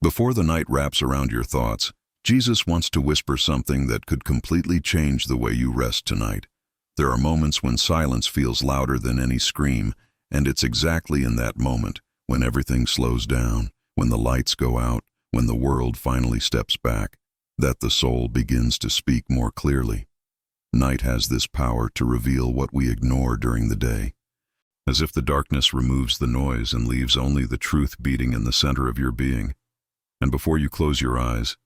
Before the night wraps around your thoughts, Jesus wants to whisper something that could completely change the way you rest tonight. There are moments when silence feels louder than any scream, and it's exactly in that moment, when everything slows down, when the lights go out, when the world finally steps back, that the soul begins to speak more clearly. Night has this power to reveal what we ignore during the day. As if the darkness removes the noise and leaves only the truth beating in the center of your being. And before you close your eyes,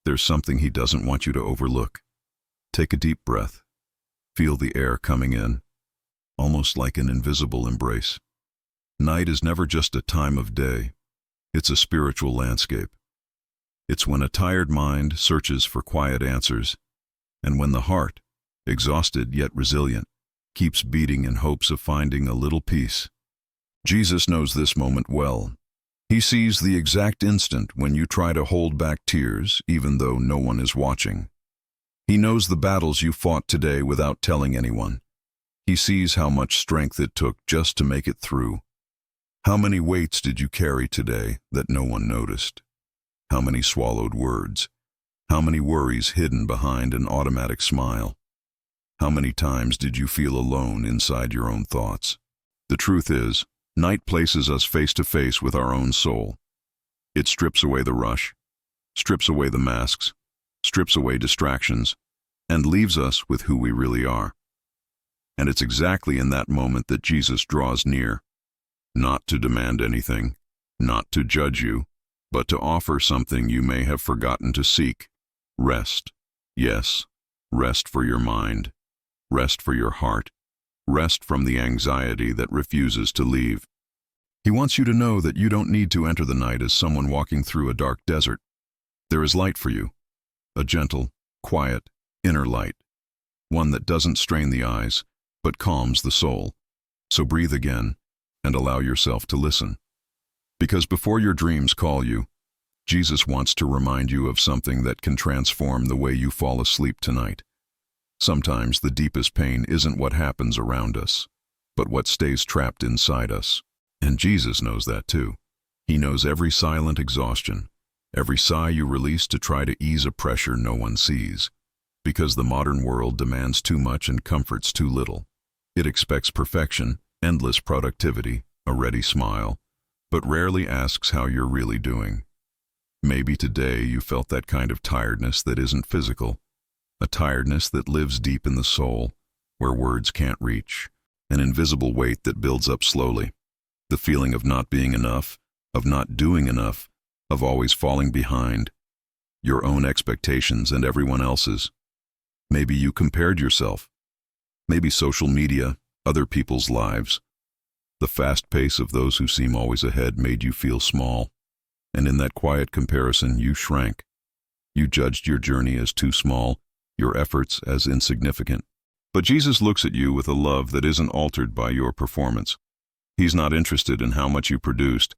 there's something he doesn't want you to overlook. Take a deep breath. Feel the air coming in, almost like an invisible embrace. Night is never just a time of day. It's a spiritual landscape. It's when a tired mind searches for quiet answers, and when the heart, exhausted yet resilient, keeps beating in hopes of finding a little peace. Jesus knows this moment well. He sees the exact instant when you try to hold back tears even though no one is watching. He knows the battles you fought today without telling anyone. He sees how much strength it took just to make it through. How many weights did you carry today that no one noticed? How many swallowed words? How many worries hidden behind an automatic smile? How many times did you feel alone inside your own thoughts? The truth is, night places us face to face with our own soul. It strips away the rush, strips away the masks, strips away distractions, and leaves us with who we really are. And it's exactly in that moment that Jesus draws near, not to demand anything, not to judge you, but to offer something you may have forgotten to seek. Rest. Yes, rest for your mind. Rest for your heart. Rest from the anxiety that refuses to leave. He wants you to know that you don't need to enter the night as someone walking through a dark desert. There is light for you. A gentle, quiet, inner light. One that doesn't strain the eyes, but calms the soul. So breathe again, and allow yourself to listen. Because before your dreams call you, Jesus wants to remind you of something that can transform the way you fall asleep tonight. Sometimes the deepest pain isn't what happens around us, but what stays trapped inside us. And Jesus knows that too. He knows every silent exhaustion, every sigh you release to try to ease a pressure no one sees. Because the modern world demands too much and comforts too little. It expects perfection, endless productivity, a ready smile, but rarely asks how you're really doing. Maybe today you felt that kind of tiredness that isn't physical, a tiredness that lives deep in the soul, where words can't reach, an invisible weight that builds up slowly. The feeling of not being enough, of not doing enough, of always falling behind, your own expectations and everyone else's. Maybe you compared yourself. Maybe social media, other people's lives. The fast pace of those who seem always ahead made you feel small, and in that quiet comparison you shrank. You judged your journey as too small, your efforts as insignificant. But Jesus looks at you with a love that isn't altered by your performance. He's not interested in how much you produced,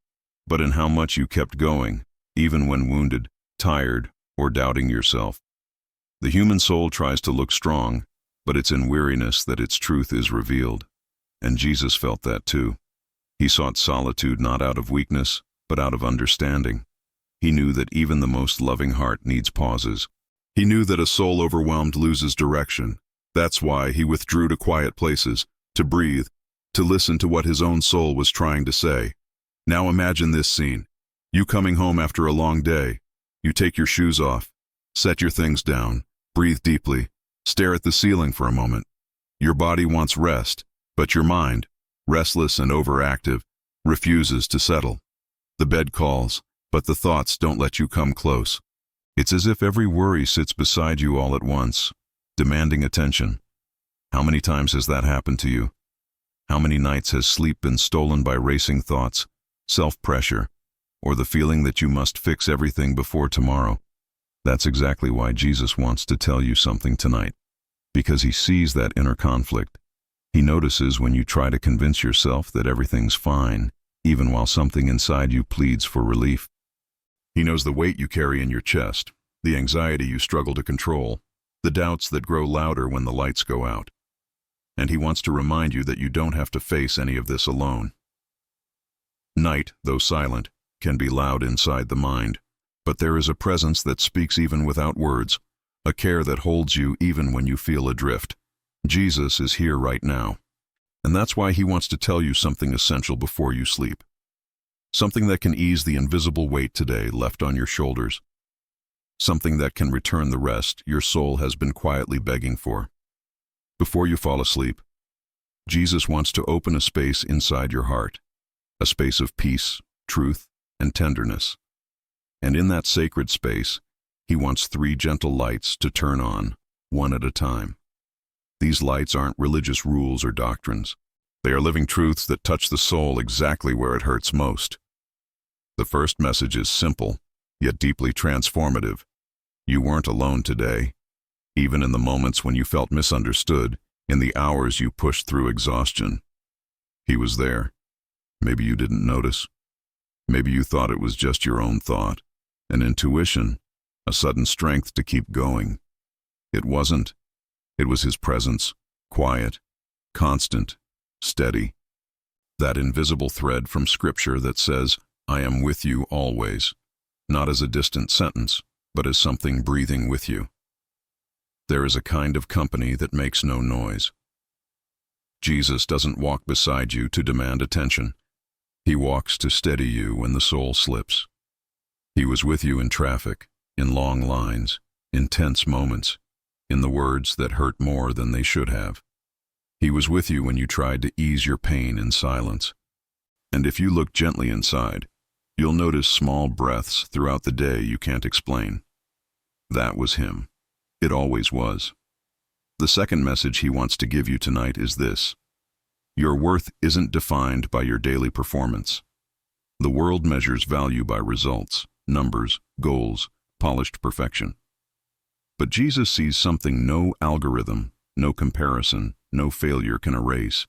but in how much you kept going, even when wounded, tired, or doubting yourself. The human soul tries to look strong, but it's in weariness that its truth is revealed. And Jesus felt that too. He sought solitude not out of weakness, but out of understanding. He knew that even the most loving heart needs pauses. He knew that a soul overwhelmed loses direction. That's why he withdrew to quiet places, to breathe, to listen to what his own soul was trying to say. Now imagine this scene. You coming home after a long day. You take your shoes off, set your things down, breathe deeply, stare at the ceiling for a moment. Your body wants rest, but your mind, restless and overactive, refuses to settle. The bed calls, but the thoughts don't let you come close. It's as if every worry sits beside you all at once, demanding attention. How many times has that happened to you? How many nights has sleep been stolen by racing thoughts, self-pressure, or the feeling that you must fix everything before tomorrow? That's exactly why Jesus wants to tell you something tonight. Because he sees that inner conflict. He notices when you try to convince yourself that everything's fine, even while something inside you pleads for relief. He knows the weight you carry in your chest, the anxiety you struggle to control, the doubts that grow louder when the lights go out. And he wants to remind you that you don't have to face any of this alone. Night, though silent, can be loud inside the mind, But there is a presence that speaks even without words, a care that holds you even when you feel adrift. Jesus is here right now. And that's why he wants to tell you something essential before you sleep. Something that can ease the invisible weight today left on your shoulders. Something that can return the rest your soul has been quietly begging for. Before you fall asleep, Jesus wants to open a space inside your heart, a space of peace, truth, and tenderness. And in that sacred space, he wants 3 gentle lights to turn on, one at a time. These lights aren't religious rules or doctrines. They are living truths that touch the soul exactly where it hurts most. The first message is simple, yet deeply transformative. You weren't alone today. Even in the moments when you felt misunderstood, in the hours you pushed through exhaustion, he was there. Maybe you didn't notice. Maybe you thought it was just your own thought, an intuition, a sudden strength to keep going. It wasn't. It was his presence, quiet, constant, steady. That invisible thread from Scripture that says, "I am with you always," not as a distant sentence, but as something breathing with you. There is a kind of company that makes no noise. Jesus doesn't walk beside you to demand attention. He walks to steady you when the soul slips. He was with you in traffic, in long lines, in tense moments, in the words that hurt more than they should have. He was with you when you tried to ease your pain in silence. And if you look gently inside, you'll notice small breaths throughout the day you can't explain. That was him. It always was. The second message he wants to give you tonight is this: your worth isn't defined by your daily performance. The world measures value by results, numbers, goals, polished perfection. But Jesus sees something no algorithm, no comparison, no failure can erase.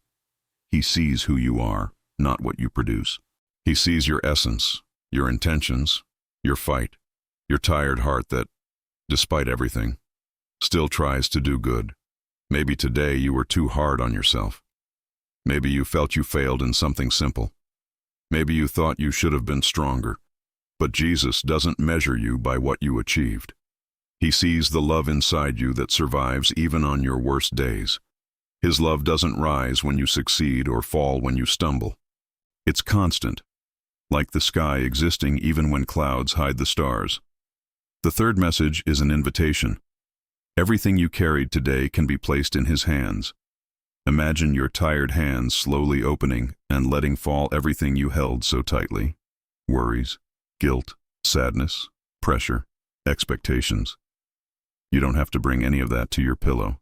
He sees who you are, not what you produce. He sees your essence, your intentions, your fight, your tired heart that, despite everything, still tries to do good. Maybe today you were too hard on yourself. Maybe you felt you failed in something simple. Maybe you thought you should have been stronger. But Jesus doesn't measure you by what you achieved. He sees the love inside you that survives even on your worst days. His love doesn't rise when you succeed or fall when you stumble. It's constant, like the sky existing even when clouds hide the stars. The third message is an invitation. Everything you carried today can be placed in his hands. Imagine your tired hands slowly opening and letting fall everything you held so tightly. Worries, guilt, sadness, pressure, expectations. You don't have to bring any of that to your pillow.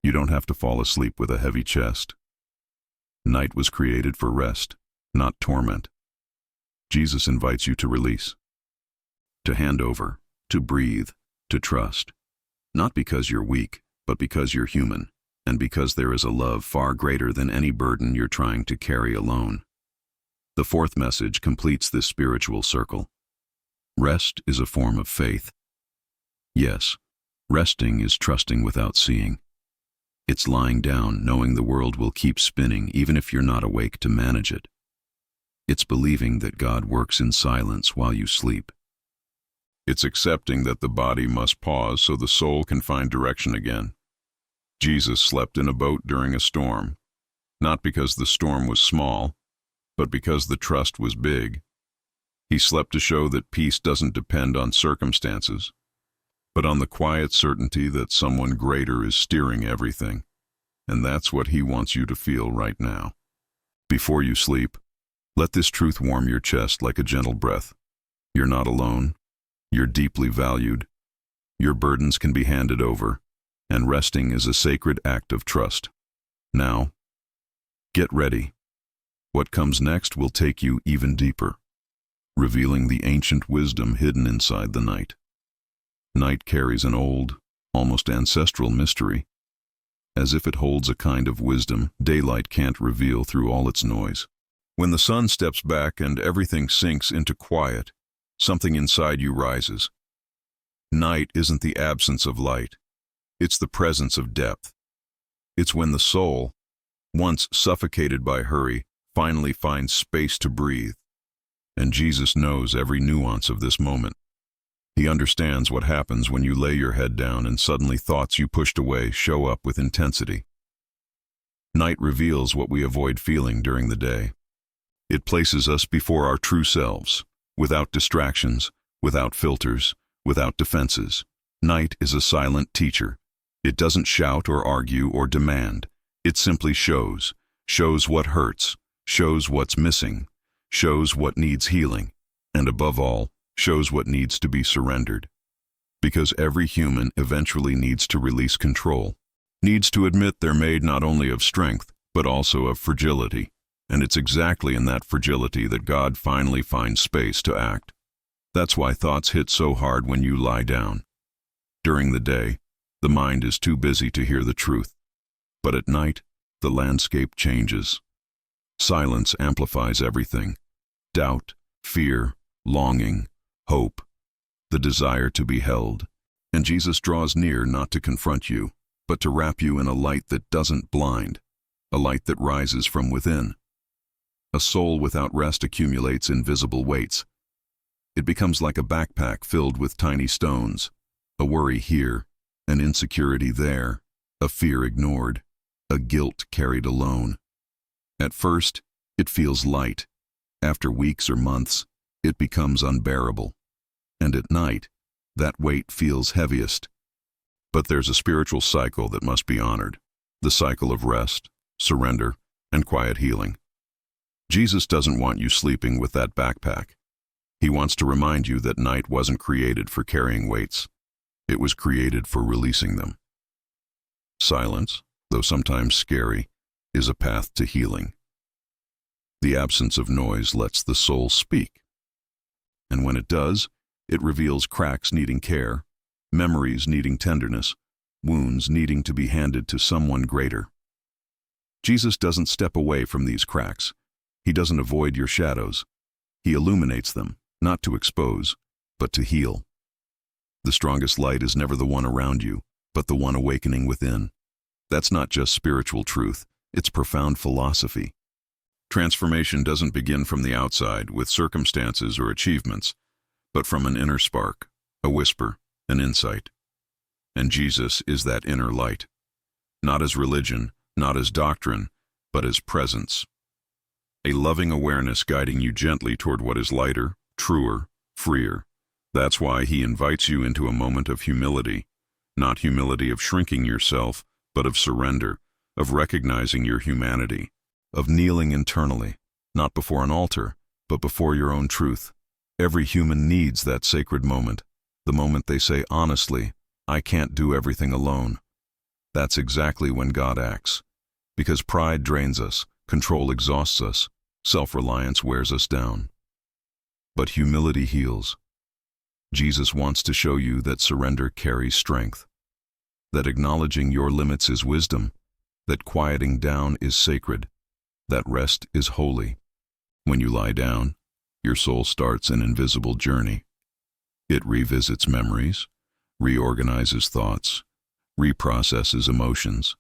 You don't have to fall asleep with a heavy chest. Night was created for rest, not torment. Jesus invites you to release, to hand over, to breathe, to trust. Not because you're weak, but because you're human, and because there is a love far greater than any burden you're trying to carry alone. The fourth message completes this spiritual circle. Rest is a form of faith. Yes, resting is trusting without seeing. It's lying down knowing the world will keep spinning even if you're not awake to manage it. It's believing that God works in silence while you sleep. It's accepting that the body must pause so the soul can find direction again. Jesus slept in a boat during a storm, not because the storm was small, but because the trust was big. He slept to show that peace doesn't depend on circumstances, but on the quiet certainty that someone greater is steering everything. And that's what he wants you to feel right now. Before you sleep, let this truth warm your chest like a gentle breath. You're not alone. You're deeply valued. Your burdens can be handed over, and resting is a sacred act of trust. Now, get ready. What comes next will take you even deeper, revealing the ancient wisdom hidden inside the night. Night carries an old, almost ancestral mystery, as if it holds a kind of wisdom daylight can't reveal through all its noise. When the sun steps back and everything sinks into quiet, something inside you rises. Night isn't the absence of light. It's the presence of depth. It's when the soul, once suffocated by hurry, finally finds space to breathe. And Jesus knows every nuance of this moment. He understands what happens when you lay your head down and suddenly thoughts you pushed away show up with intensity. Night reveals what we avoid feeling during the day. It places us before our true selves, without distractions, without filters, without defenses. Night is a silent teacher. It doesn't shout or argue or demand. It simply shows what hurts, shows what's missing, shows what needs healing, and above all, shows what needs to be surrendered. Because every human eventually needs to release control, needs to admit they're made not only of strength, but also of fragility. And it's exactly in that fragility that God finally finds space to act. That's why thoughts hit so hard when you lie down. During the day, the mind is too busy to hear the truth. But at night, the landscape changes. Silence amplifies everything. Doubt, fear, longing, hope, the desire to be held. And Jesus draws near not to confront you, but to wrap you in a light that doesn't blind, a light that rises from within. A soul without rest accumulates invisible weights. It becomes like a backpack filled with tiny stones, a worry here, an insecurity there, a fear ignored, a guilt carried alone. At first, it feels light. After weeks or months, it becomes unbearable. And at night, that weight feels heaviest. But there's a spiritual cycle that must be honored, the cycle of rest, surrender, and quiet healing. Jesus doesn't want you sleeping with that backpack. He wants to remind you that night wasn't created for carrying weights. It was created for releasing them. Silence, though sometimes scary, is a path to healing. The absence of noise lets the soul speak. And when it does, it reveals cracks needing care, memories needing tenderness, wounds needing to be handed to someone greater. Jesus doesn't step away from these cracks. He doesn't avoid your shadows. He illuminates them, not to expose, but to heal. The strongest light is never the one around you, but the one awakening within. That's not just spiritual truth, it's profound philosophy. Transformation doesn't begin from the outside with circumstances or achievements, but from an inner spark, a whisper, an insight. And Jesus is that inner light. Not as religion, not as doctrine, but as presence. A loving awareness guiding you gently toward what is lighter, truer, freer. That's why he invites you into a moment of humility, not humility of shrinking yourself, but of surrender, of recognizing your humanity, of kneeling internally, not before an altar, but before your own truth. Every human needs that sacred moment, the moment they say honestly, I can't do everything alone. That's exactly when God acts. Because pride drains us, control exhausts us, self-reliance wears us down. But humility heals. Jesus wants to show you that surrender carries strength, that acknowledging your limits is wisdom, that quieting down is sacred, that rest is holy. When you lie down, your soul starts an invisible journey. It revisits memories, reorganizes thoughts, reprocesses emotions.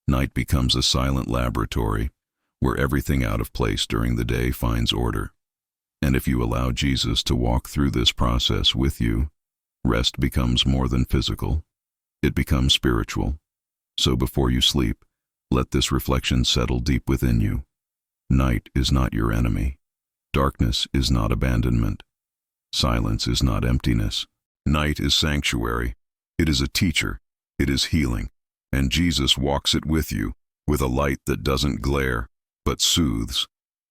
Night becomes a silent laboratory where everything out of place during the day finds order. And if you allow Jesus to walk through this process with you, rest becomes more than physical. It becomes spiritual. So before you sleep, let this reflection settle deep within you. Night is not your enemy. Darkness is not abandonment. Silence is not emptiness. Night is sanctuary. It is a teacher. It is healing. And Jesus walks it with you, with a light that doesn't glare, but soothes,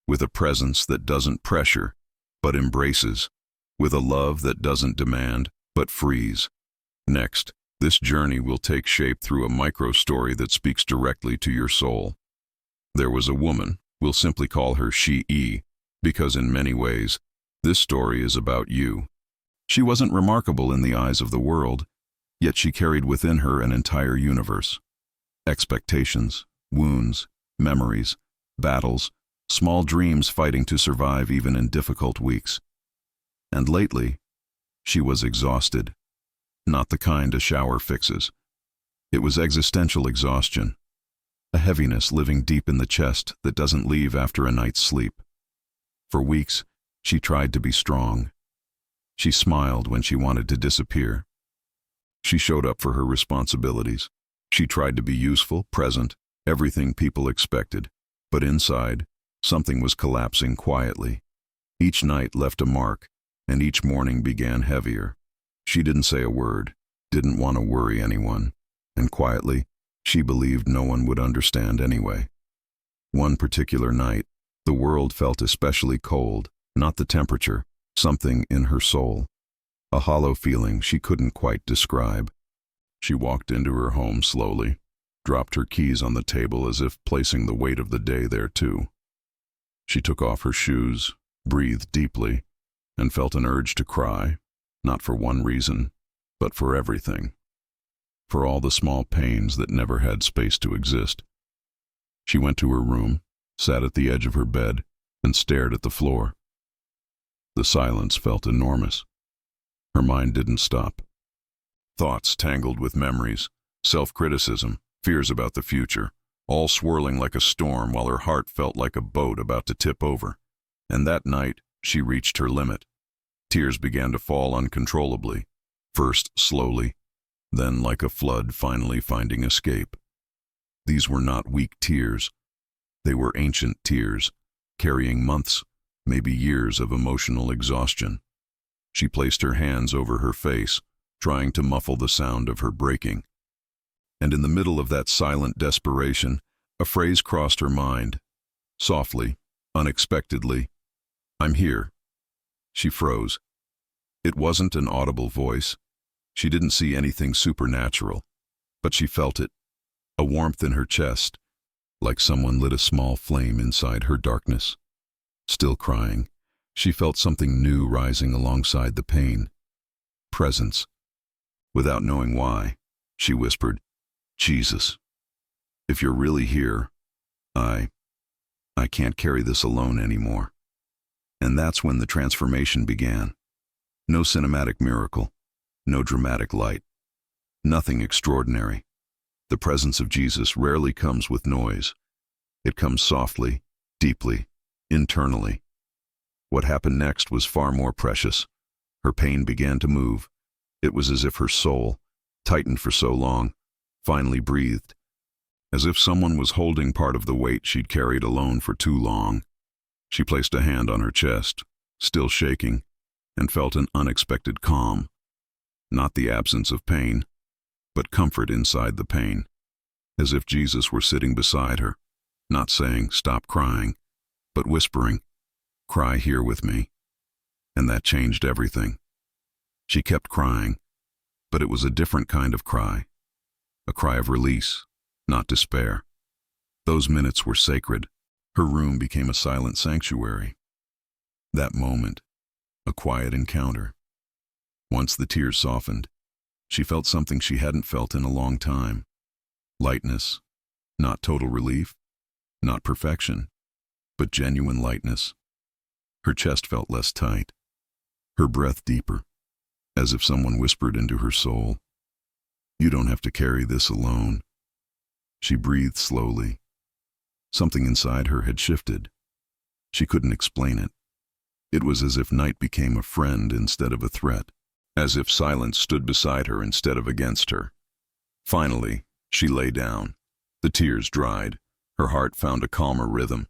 with a presence that doesn't pressure, but embraces, with a love that doesn't demand, but frees. Next, this journey will take shape through a micro-story that speaks directly to your soul. There was a woman, we'll simply call her She, because in many ways, this story is about you. She wasn't remarkable in the eyes of the world, yet she carried within her an entire universe. Expectations, wounds, memories, battles, small dreams fighting to survive even in difficult weeks. And lately, she was exhausted. Not the kind a shower fixes. It was existential exhaustion, a heaviness living deep in the chest that doesn't leave after a night's sleep. For weeks, she tried to be strong. She smiled when she wanted to disappear. She showed up for her responsibilities. She tried to be useful, present, everything people expected. But inside, something was collapsing quietly. Each night left a mark, and each morning began heavier. She didn't say a word, didn't want to worry anyone, and quietly, she believed no one would understand anyway. One particular night, the world felt especially cold, not the temperature, something in her soul. A hollow feeling she couldn't quite describe. She walked into her home slowly, dropped her keys on the table as if placing the weight of the day there too. She took off her shoes, breathed deeply, and felt an urge to cry, not for one reason, but for everything. For all the small pains that never had space to exist. She went to her room, sat at the edge of her bed, and stared at the floor. The silence felt enormous. Her mind didn't stop. Thoughts tangled with memories, self-criticism, fears about the future, all swirling like a storm while her heart felt like a boat about to tip over. And that night, she reached her limit. Tears began to fall uncontrollably, first slowly, then like a flood finally finding escape. These were not weak tears. They were ancient tears, carrying months, maybe years of emotional exhaustion. She placed her hands over her face, trying to muffle the sound of her breaking. And in the middle of that silent desperation, a phrase crossed her mind. Softly, unexpectedly, "I'm here." She froze. It wasn't an audible voice. She didn't see anything supernatural, but she felt it, a warmth in her chest, like someone lit a small flame inside her darkness. Still crying, she felt something new rising alongside the pain. Presence. Without knowing why, she whispered, "Jesus, if you're really here, I can't carry this alone anymore." And that's when the transformation began. No cinematic miracle, no dramatic light, nothing extraordinary. The presence of Jesus rarely comes with noise. It comes softly, deeply, internally. What happened next was far more precious. Her pain began to move. It was as if her soul, tightened for so long, finally breathed. As if someone was holding part of the weight she'd carried alone for too long. She placed a hand on her chest, still shaking, and felt an unexpected calm. Not the absence of pain, but comfort inside the pain. As if Jesus were sitting beside her, not saying, "Stop crying," but whispering, "Cry here with me." And that changed everything. She kept crying, but it was a different kind of cry. A cry of release, not despair. Those minutes were sacred. Her room became a silent sanctuary. That moment, a quiet encounter. Once the tears softened, she felt something she hadn't felt in a long time. Lightness, not total relief, not perfection, but genuine lightness. Her chest felt less tight, her breath deeper, as if someone whispered into her soul, "You don't have to carry this alone." She breathed slowly. Something inside her had shifted. She couldn't explain it. It was as if night became a friend instead of a threat, as if silence stood beside her instead of against her. Finally, she lay down. The tears dried. Her heart found a calmer rhythm.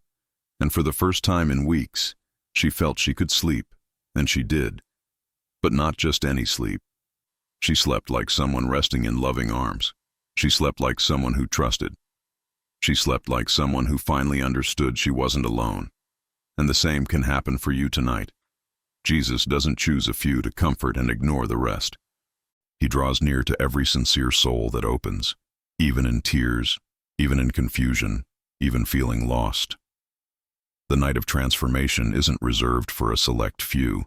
And for the first time in weeks, she felt she could sleep, and she did. But not just any sleep. She slept like someone resting in loving arms. She slept like someone who trusted. She slept like someone who finally understood she wasn't alone. And the same can happen for you tonight. Jesus doesn't choose a few to comfort and ignore the rest. He draws near to every sincere soul that opens, even in tears, even in confusion, even feeling lost. The night of transformation isn't reserved for a select few.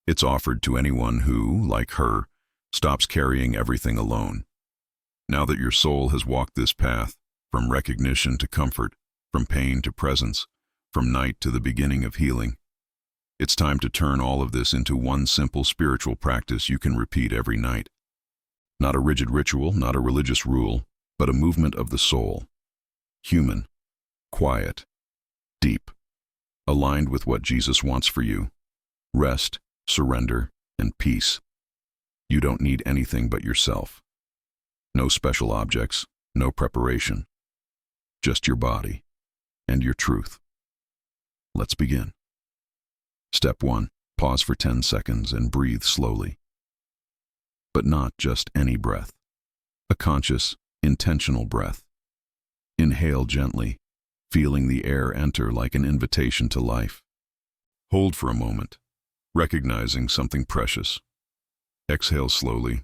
It's offered to anyone who, like her, stops carrying everything alone. Now that your soul has walked this path, from recognition to comfort, from pain to presence, from night to the beginning of healing, it's time to turn all of this into one simple spiritual practice you can repeat every night. Not a rigid ritual, not a religious rule, but a movement of the soul. Human, quiet, deep, aligned with what Jesus wants for you. Rest, surrender, and peace. You don't need anything but yourself. No special objects, no preparation. Just your body and your truth. Let's begin. Step 1. Pause for 10 seconds and breathe slowly. But not just any breath. A conscious, intentional breath. Inhale gently, feeling the air enter like an invitation to life. Hold for a moment, recognizing something precious. Exhale slowly,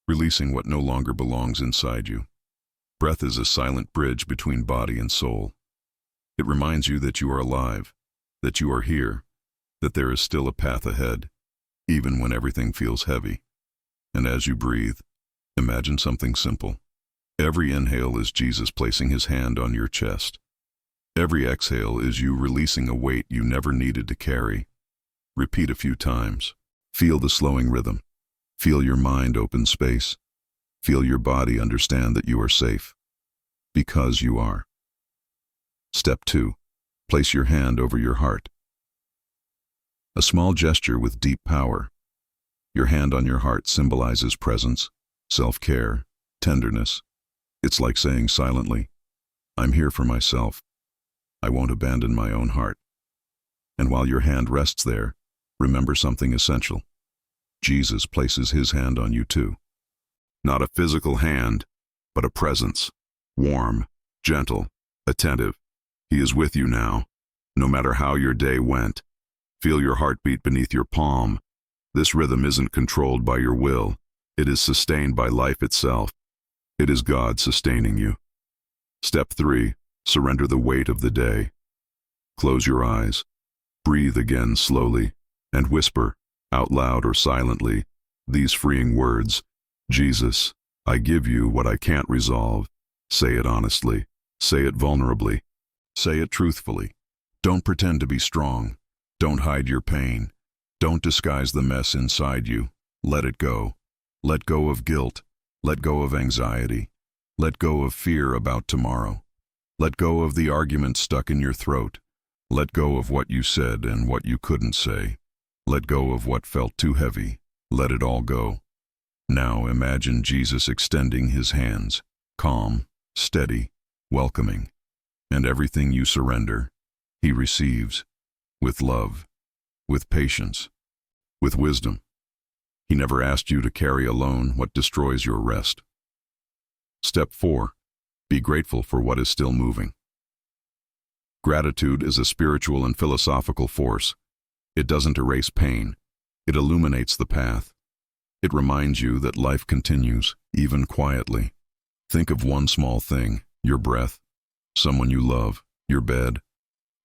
releasing what no longer belongs inside you. Breath is a silent bridge between body and soul. It reminds you that you are alive, that you are here, that there is still a path ahead, even when everything feels heavy. And as you breathe, imagine something simple. Every inhale is Jesus placing his hand on your chest. Every exhale is you releasing a weight you never needed to carry. Repeat a few times. Feel the slowing rhythm. Feel your mind open space. Feel your body understand that you are safe. Because you are. Step 2. Place your hand over your heart. A small gesture with deep power. Your hand on your heart symbolizes presence, self-care, tenderness. It's like saying silently, I'm here for myself. I won't abandon my own heart. And while your hand rests there, remember something essential. Jesus places his hand on you too. Not a physical hand, but a presence. Warm, gentle, attentive. He is with you now, no matter how your day went. Feel your heartbeat beneath your palm. This rhythm isn't controlled by your will. It is sustained by life itself. It is God sustaining you. Step 3. Surrender the weight of the day. Close your eyes. Breathe again slowly, and whisper, out loud or silently, these freeing words. Jesus, I give you what I can't resolve. Say it honestly. Say it vulnerably. Say it truthfully. Don't pretend to be strong. Don't hide your pain. Don't disguise the mess inside you. Let it go. Let go of guilt. Let go of anxiety. Let go of fear about tomorrow. Let go of the argument stuck in your throat. Let go of what you said and what you couldn't say. Let go of what felt too heavy. Let it all go. Now imagine Jesus extending his hands, calm, steady, welcoming. And everything you surrender, he receives, with love, with patience, with wisdom. He never asked you to carry alone what destroys your rest. Step 4. Be grateful for what is still moving. Gratitude is a spiritual and philosophical force. It doesn't erase pain. It illuminates the path. It reminds you that life continues, even quietly. Think of one small thing, your breath, someone you love, your bed,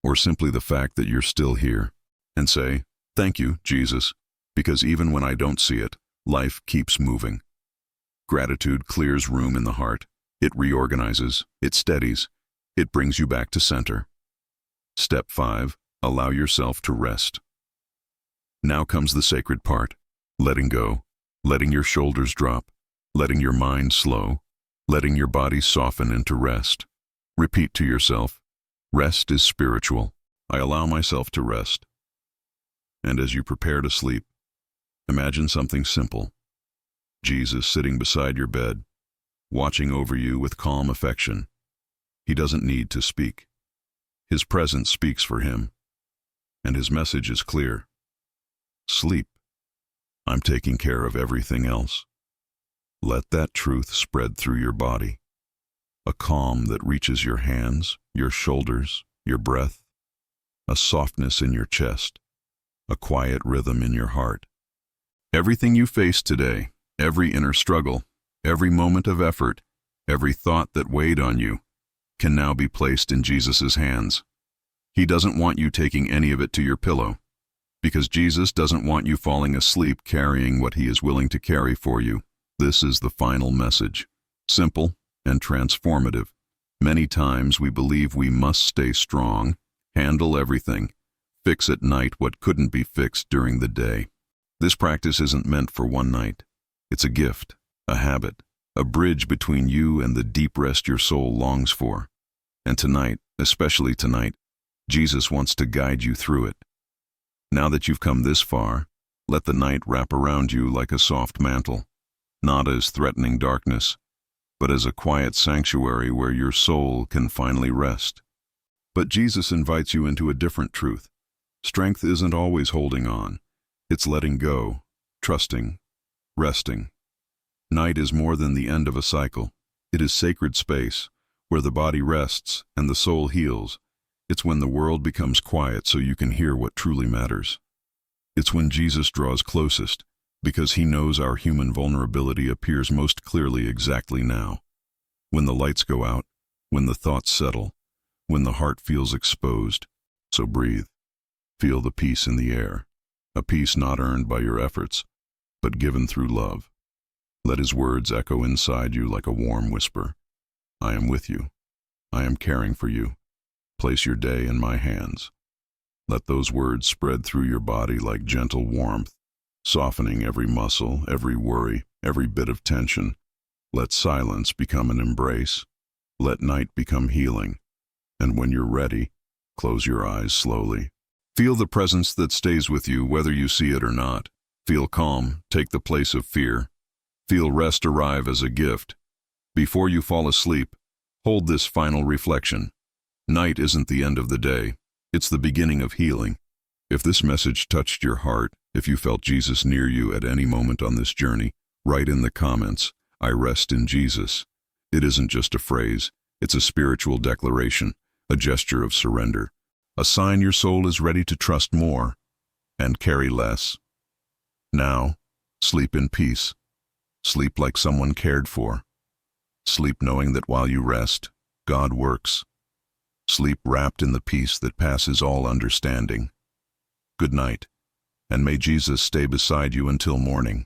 or simply the fact that you're still here, and say, thank you, Jesus, because even when I don't see it, life keeps moving. Gratitude clears room in the heart. It reorganizes, it steadies, it brings you back to center. Step 5. Allow yourself to rest. Now comes the sacred part, letting go, letting your shoulders drop, letting your mind slow, letting your body soften into rest. Repeat to yourself, rest is spiritual. I allow myself to rest. And as you prepare to sleep, imagine something simple. Jesus sitting beside your bed, watching over you with calm affection. He doesn't need to speak. His presence speaks for him, and his message is clear. Sleep. I'm taking care of everything else. Let that truth spread through your body. A calm that reaches your hands, your shoulders, your breath. A softness in your chest. A quiet rhythm in your heart. Everything you face today, every inner struggle, every moment of effort, every thought that weighed on you, can now be placed in Jesus' hands. He doesn't want you taking any of it to your pillow, because Jesus doesn't want you falling asleep carrying what he is willing to carry for you. This is the final message, simple and transformative. Many times we believe we must stay strong, handle everything, fix at night what couldn't be fixed during the day. This practice isn't meant for one night. It's a gift, a habit, a bridge between you and the deep rest your soul longs for. And tonight, especially tonight, Jesus wants to guide you through it. Now that you've come this far, Let the night wrap around you like a soft mantle, not as threatening darkness, but as a quiet sanctuary where your soul can finally rest. But Jesus invites you into a different truth. Strength isn't always holding on. It's letting go, trusting, resting. Night is more than the end of a cycle. It is sacred space, where the body rests and the soul heals. It's when the world becomes quiet so you can hear what truly matters. It's when Jesus draws closest, because he knows our human vulnerability appears most clearly exactly now. When the lights go out, when the thoughts settle, when the heart feels exposed. So breathe. Feel the peace in the air, a peace not earned by your efforts, but given through love. Let his words echo inside you like a warm whisper. I am with you. I am caring for you. Place your day in my hands. Let those words spread through your body like gentle warmth, softening every muscle, every worry, every bit of tension. Let silence become an embrace. Let night become healing. And when you're ready, close your eyes slowly. Feel the presence that stays with you whether you see it or not. Feel calm take the place of fear. Feel rest arrive as a gift. Before you fall asleep, hold this final reflection. Night isn't the end of the day. It's the beginning of healing. If this message touched your heart, if you felt Jesus near you at any moment on this journey, write in the comments, I rest in Jesus. It isn't just a phrase, it's a spiritual declaration, a gesture of surrender, a sign your soul is ready to trust more and carry less. Now, sleep in peace. Sleep like someone cared for. Sleep knowing that while you rest, God works. Sleep wrapped in the peace that passes all understanding. Good night, and may Jesus stay beside you until morning.